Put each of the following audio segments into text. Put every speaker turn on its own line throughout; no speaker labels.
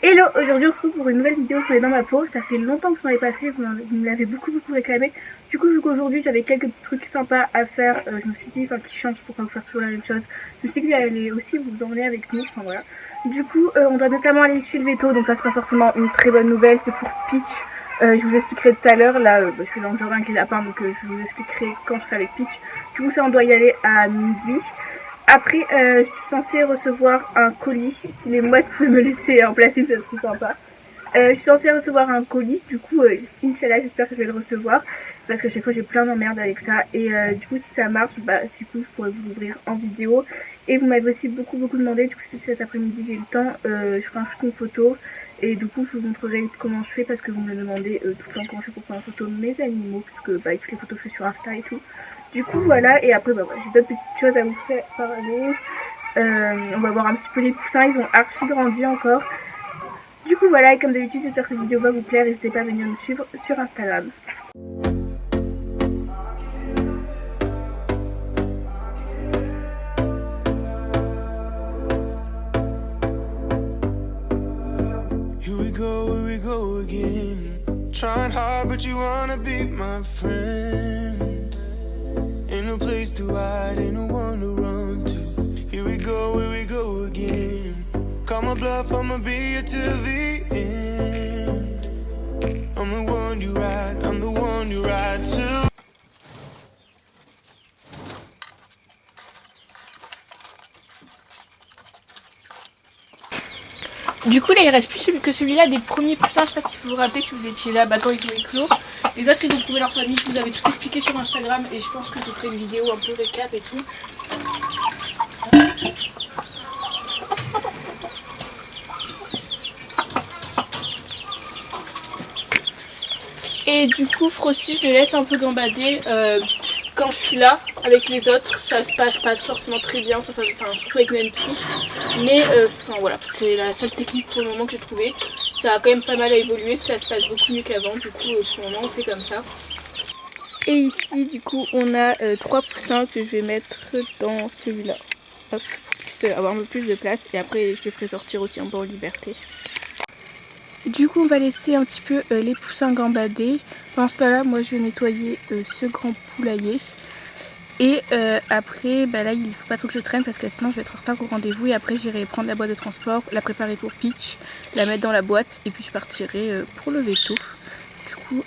Hello, aujourd'hui on se retrouve pour une nouvelle vidéo sur les dans ma peau. Ça fait longtemps que je n'en ai pas fait, vous me l'avez beaucoup réclamé. Du coup, vu qu'aujourd'hui j'avais quelques petits trucs sympas à faire, je me suis dit, enfin qui changent pour pas vous faire toujours la même chose. Je me suis dit que j'allais aussi vous emmener avec nous, enfin voilà. Du coup, on doit notamment aller chez le veto, donc ça c'est pas forcément une très bonne nouvelle, c'est pour Peach. Je vous expliquerai tout à l'heure, là je suis dans le jardin avec les lapins, donc je vous expliquerai quand je serai avec Peach. Du coup ça on doit y aller à midi. Après, je suis censée recevoir un colis. Si les mouettes pouvaient me laisser en placer, ça serait sympa. Je suis censée recevoir un colis. Du coup, Inch'Allah, j'espère que je vais le recevoir. Parce que chaque fois, j'ai plein d'emmerdes avec ça. Et du coup, si ça marche, bah, du coup, je pourrais vous l'ouvrir en vidéo. Et vous m'avez aussi beaucoup demandé. Du coup, si cet après-midi j'ai le temps, je ferai un shooting photo. Et du coup, je vous montrerai comment je fais. Parce que vous me demandez tout le temps comment je fais pour prendre en photo mes animaux. Puisque bah, toutes les photos que je fais sur Insta et tout. Du coup voilà, et après bah, voilà, j'ai d'autres petites choses à vous faire parler. On va voir un petit peu les poussins, ils ont archi grandi encore. Du coup voilà, et comme d'habitude j'espère que cette vidéo va vous plaire, n'hésitez pas à venir me suivre sur Instagram.
Here we go again. Trying hard but you wanna be my friend. Ain't no place to hide, ain't no one to run to. Here we go again. Call my bluff, I'ma be here till the end. I'm the one you ride, I'm the one you ride to.
Du coup là il reste plus que celui-là des premiers poussins, je sais pas si vous vous rappelez si vous étiez là, bah quand ils ont éclos. Les autres ils ont trouvé leur famille, je vous avais tout expliqué sur Instagram et je pense que je ferai une vidéo un peu récap et tout. Et du coup Frosty je le laisse un peu gambader quand je suis là avec les autres. Ça se passe pas forcément très bien, sauf, surtout avec Nancy. Mais voilà, c'est la seule technique pour le moment que j'ai trouvée. Ça a quand même pas mal à évoluer, ça se passe beaucoup mieux qu'avant. Du coup pour le moment on fait comme ça. Et ici du coup on a 3 poussins que je vais mettre dans celui-là. Hop, pour qu'ils puissent avoir un peu plus de place. Et après je les ferai sortir aussi un peu en liberté. Du coup on va laisser un petit peu les poussins gambader. Pendant ce temps-là moi je vais nettoyer ce grand poulailler. Et après bah là il faut pas trop que je traîne parce que sinon je vais être en retard au rendez-vous. Et après j'irai prendre la boîte de transport, la préparer pour Peach, la mettre dans la boîte et puis je partirai pour le veto. Du coup...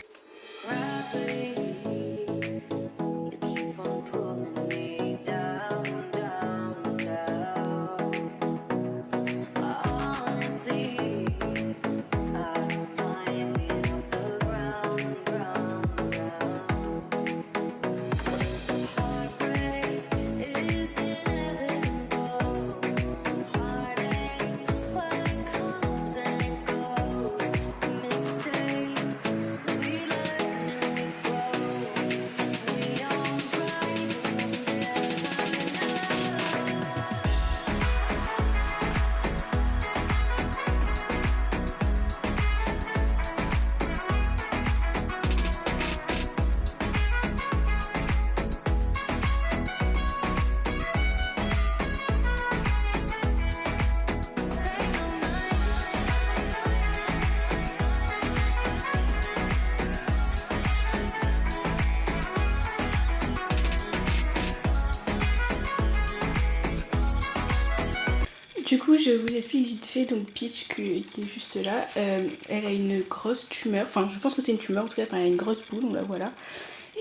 Du coup je vous explique vite fait, donc Peach qui est juste là, elle a une grosse tumeur, enfin je pense que c'est une tumeur en tout cas, elle a une grosse boule, donc la voilà.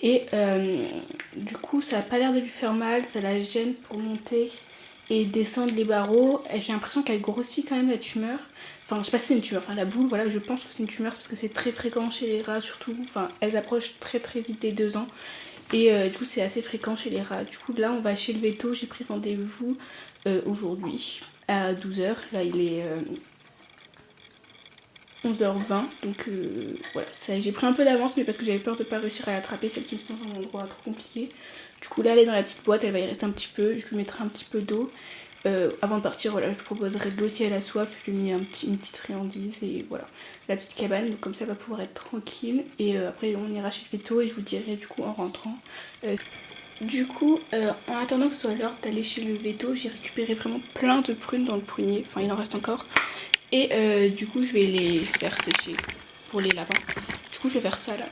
Et du coup ça a pas l'air de lui faire mal, ça la gêne pour monter et descendre les barreaux. J'ai l'impression qu'elle grossit quand même la tumeur, enfin je sais pas si c'est une tumeur, enfin la boule voilà, je pense que c'est une tumeur parce que c'est très fréquent chez les rats surtout, enfin elles approchent très vite des 2 ans. Et du coup c'est assez fréquent chez les rats. Du coup là on va chez le veto, j'ai pris rendez-vous aujourd'hui à 12h, là il est 11h20, donc voilà, j'ai pris un peu d'avance mais parce que j'avais peur de pas réussir à l'attraper, celle-ci me semble un endroit trop compliqué. Du coup là elle est dans la petite boîte, elle va y rester un petit peu, je lui mettrai un petit peu d'eau. Avant de partir, voilà, je lui proposerai de l'eau si elle a soif, je lui ai mis une petite friandise et voilà, la petite cabane, donc comme ça elle va pouvoir être tranquille. Et après on ira chez le veto et je vous dirai du coup en rentrant. Du coup, en attendant que ce soit l'heure d'aller chez le veto, j'ai récupéré vraiment plein de prunes dans le prunier, enfin il en reste encore. Et du coup je vais les faire sécher pour les lapins. Du coup je vais faire ça là.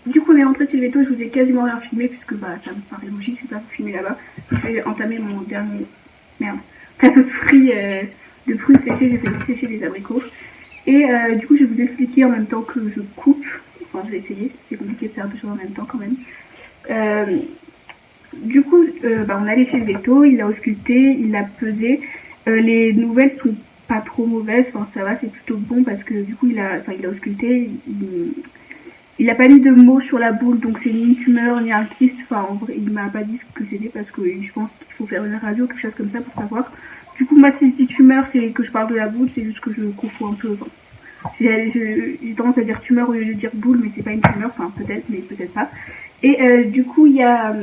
Du coup on est rentré chez le veto, je vous ai quasiment rien filmé puisque bah ça me paraît logique, je vais pas filmer là-bas. Je vais entamer mon dernier plateau de fruits de prunes séchées, j'ai fait sécher les abricots. Et du coup je vais vous expliquer en même temps que je coupe, enfin je vais essayer, c'est compliqué de faire deux choses en même temps quand même. Du coup on a laissé le veto, il l'a ausculté, il l'a pesé. Les nouvelles sont pas trop mauvaises, enfin ça va, c'est plutôt bon parce que du coup il a ausculté, il n'a pas mis de mots sur la boule, donc c'est ni une tumeur ni un kyste. Enfin, en vrai, il m'a pas dit ce que c'était parce que je pense qu'il faut faire une radio, quelque chose comme ça pour savoir. Du coup, moi, si je dis tumeur, c'est que je parle de la boule, c'est juste que je confonds un peu. Enfin, j'ai tendance à dire tumeur au lieu de dire boule, mais c'est pas une tumeur. Enfin, peut-être, mais peut-être pas. Et du coup, il y a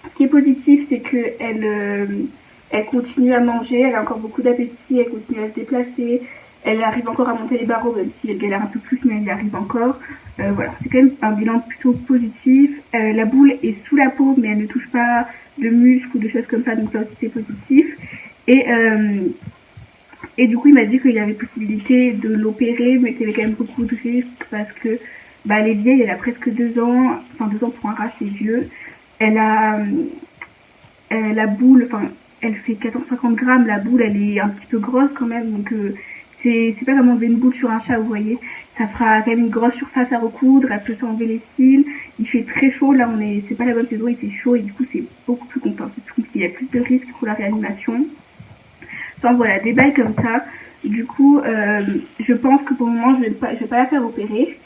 ce qui est positif, c'est que elle continue à manger, elle a encore beaucoup d'appétit, elle continue à se déplacer. Elle arrive encore à monter les barreaux, même si elle galère un peu plus, mais elle y arrive encore. Voilà, c'est quand même un bilan plutôt positif. La boule est sous la peau, mais elle ne touche pas de muscles ou de choses comme ça, donc ça aussi c'est positif. Et du coup, il m'a dit qu'il y avait possibilité de l'opérer, mais qu'il y avait quand même beaucoup de risques parce que bah, elle est vieille, elle a presque 2 ans. Enfin, 2 ans pour un rat, c'est vieux. Elle a la boule, enfin, elle fait 450 grammes. La boule, elle est un petit peu grosse quand même, donc c'est pas comme enlever une boule sur un chat, vous voyez. Ça fera quand même une grosse surface à recoudre, elle peut s'enlever les cils. Il fait très chaud, là c'est pas la bonne saison, il fait chaud et du coup c'est beaucoup plus compliqué, il y a plus de risques pour la réanimation. Enfin voilà, des bails comme ça. Du coup, je pense que pour le moment je vais pas la faire opérer.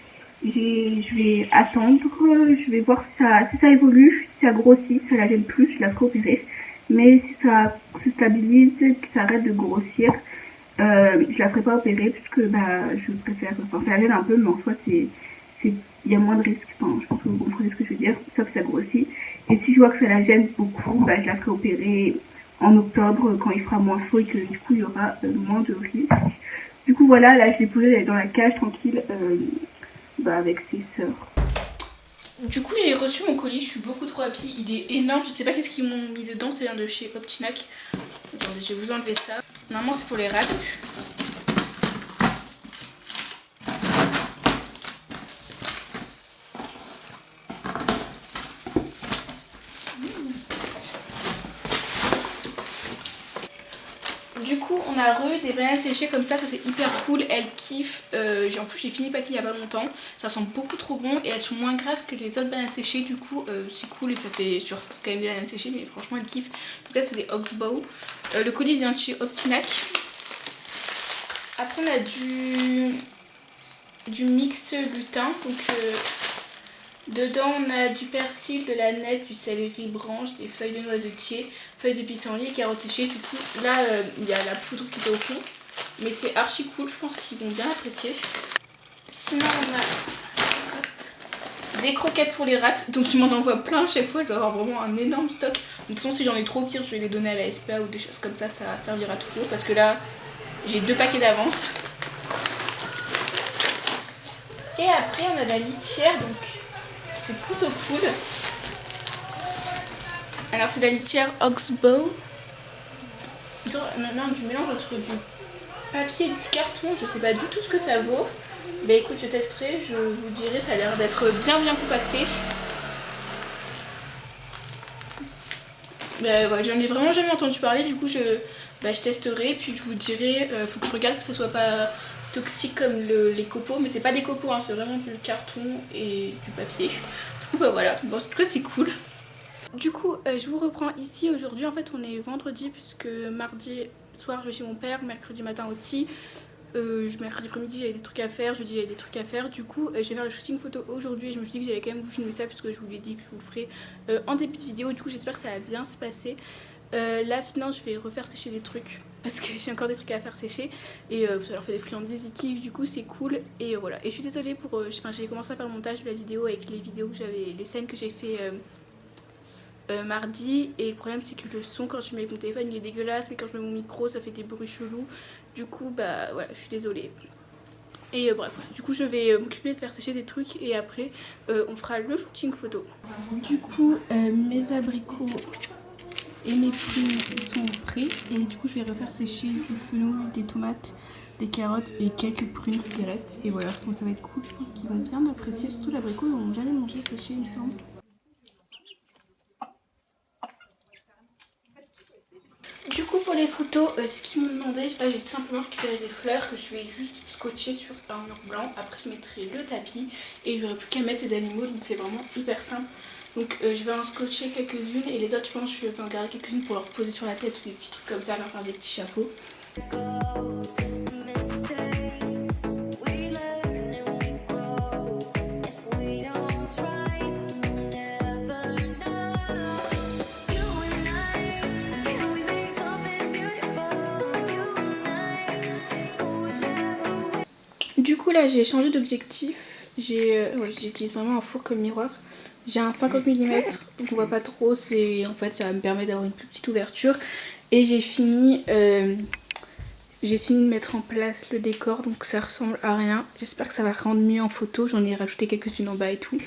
Je vais attendre, je vais voir si ça évolue, si ça grossit, si ça la gêne plus, je la ferai opérer. Mais si ça se stabilise, que ça arrête de grossir, je la ferai pas opérer puisque bah je préfère, enfin ça la gêne un peu, mais en soi il y a moins de risques, enfin je pense que vous comprenez ce que je veux dire, sauf si ça grossit. Et si je vois que ça la gêne beaucoup, bah je la ferai opérer en octobre quand il fera moins chaud et que du coup il y aura moins de risques. Du coup voilà, là je l'ai posée, elle est dans la cage tranquille avec ses sœurs.
Du coup j'ai reçu mon colis, je suis beaucoup trop happy, il est énorme, je sais pas qu'est-ce qu'ils m'ont mis dedans, ça vient de chez Optinac. Attendez, je vais vous enlever ça. Normalement c'est pour les rats. Du coup on a des bananes séchées comme ça c'est hyper cool, elles kiffent. En plus j'ai fini le paquet il y a pas longtemps, ça sent beaucoup trop bon et elles sont moins grasses que les autres bananes séchées, du coup c'est cool et ça fait sur quand même des bananes séchées, mais franchement elles kiffent. En tout cas c'est des Oxbow. Le colis vient de chez Optinac. Après on a du mix lutin, donc dedans on a du persil, de la nette, du céleri branche, des feuilles de noisetier, feuilles de pissenlit et carottes séchées. Du coup là il y a la poudre qui est au fond, mais c'est archi cool, je pense qu'ils vont bien apprécier. Sinon on a des croquettes pour les rats, donc ils m'en envoient plein à chaque fois, je dois avoir vraiment un énorme stock. De toute façon si j'en ai trop, pire je vais les donner à la SPA ou des choses comme ça servira toujours parce que là j'ai 2 paquets d'avance. Et après on a de la litière, donc c'est plutôt cool. Alors c'est de la litière Oxbow. Non, du mélange entre du papier et du carton, je sais pas du tout ce que ça vaut. Bah écoute, je testerai, je vous dirai, ça a l'air d'être bien compacté. Bah ouais, j'en ai vraiment jamais entendu parler, du coup je testerai, puis je vous dirai, faut que je regarde que ça soit pas toxique comme les copeaux, mais c'est pas des copeaux, hein, c'est vraiment du carton et du papier. Du coup bah voilà, bon, en tout cas c'est cool. Du coup je vous reprends ici aujourd'hui, en fait on est vendredi puisque mardi soir je vais chez mon père, mercredi matin aussi. Mercredi après-midi j'avais des trucs à faire, jeudi j'avais des trucs à faire, du coup je vais faire le shooting photo aujourd'hui et je me suis dit que j'allais quand même vous filmer ça puisque je vous l'ai dit que je vous le ferai en début de vidéo. Du coup j'espère que ça va bien se passer. Là sinon je vais refaire sécher des trucs parce que j'ai encore des trucs à faire sécher et ça leur fait des friandises, ils kiffent, du coup c'est cool. Et voilà, et je suis désolée pour j'ai commencé à faire le montage de la vidéo avec les vidéos que j'avais, les scènes que j'ai fait mardi, et le problème c'est que le son quand je mets mon téléphone il est dégueulasse, mais quand je mets mon micro ça fait des bruits chelous, du coup bah voilà, je suis désolée. Et bref, du coup je vais m'occuper de faire sécher des trucs et après on fera le shooting photo. Du coup mes abricots et mes prunes sont prêts, et du coup je vais refaire sécher du fenouil, des tomates, des carottes et quelques prunes ce qui reste. Et voilà, donc ça va être cool, je pense qu'ils vont bien apprécier, surtout l'abricot, ils n'ont jamais mangé séché il me semble. Du coup pour les photos, ce qu'ils m'ont demandé, là j'ai tout simplement récupéré des fleurs que je vais juste scotcher sur un mur blanc. Après je mettrai le tapis et j'aurai plus qu'à mettre les animaux, donc c'est vraiment hyper simple. Donc je vais en scotcher quelques-unes et les autres je pense je vais en garder quelques-unes pour leur poser sur la tête ou des petits trucs comme ça, leur faire des petits chapeaux. Du coup là j'ai changé d'objectif, j'utilise vraiment un four comme miroir. J'ai un 50 mm donc on voit pas trop, en fait ça me permet d'avoir une plus petite ouverture. Et j'ai fini de mettre en place le décor, donc ça ressemble à rien. J'espère que ça va rendre mieux en photo, j'en ai rajouté quelques-unes en bas et tout.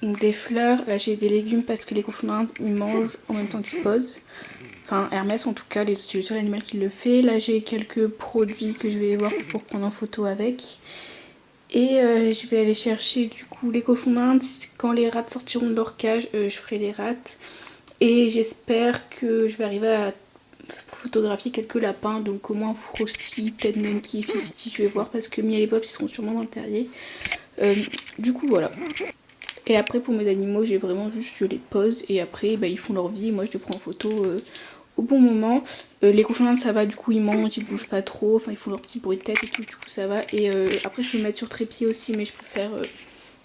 Donc des fleurs, là j'ai des légumes parce que les cochons d'Inde ils mangent en même temps qu'ils posent. Enfin Hermès en tout cas, c'est le seul animal qui le fait. Là j'ai quelques produits que je vais voir pour prendre en photo avec. Et je vais aller chercher du coup les cochons d'Inde. Quand les rats sortiront de leur cage, je ferai les rats. Et j'espère que je vais arriver à photographier quelques lapins. Donc au moins Frosty, peut-être Nunky, 50, je vais voir parce que Miel et Bob ils seront sûrement dans le terrier. Du coup voilà. Et après pour mes animaux j'ai vraiment juste, je les pose et après bah, ils font leur vie et moi je les prends en photo au bon moment. Les cochons d'Inde ça va, du coup ils mangent, ils bougent pas trop, enfin ils font leur petit bruit de tête et tout, du coup ça va. Et après je peux me mettre sur trépied aussi, mais je préfère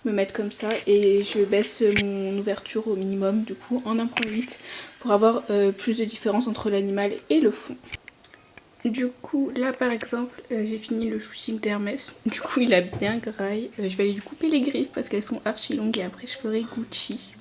me mettre comme ça. Et je baisse mon ouverture au minimum du coup en 1.8 pour avoir plus de différence entre l'animal et le fond. Du coup là par exemple j'ai fini le shooting d'Hermès, du coup il a bien graille. Je vais aller lui couper les griffes parce qu'elles sont archi longues et après je ferai Gucci.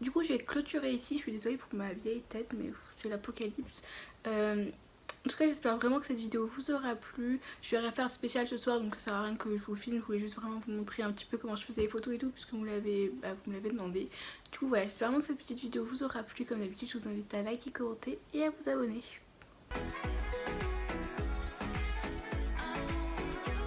Du coup je vais clôturer ici, je suis désolée pour ma vieille tête mais c'est l'apocalypse. En tout cas j'espère vraiment que cette vidéo vous aura plu. Je vais refaire spécial ce soir donc ça sert à rien que je vous filme. Je voulais juste vraiment vous montrer un petit peu comment je faisais les photos et tout puisque vous me l'avez demandé. Du coup voilà, j'espère vraiment que cette petite vidéo vous aura plu. Comme d'habitude je vous invite à liker, commenter et à vous abonner.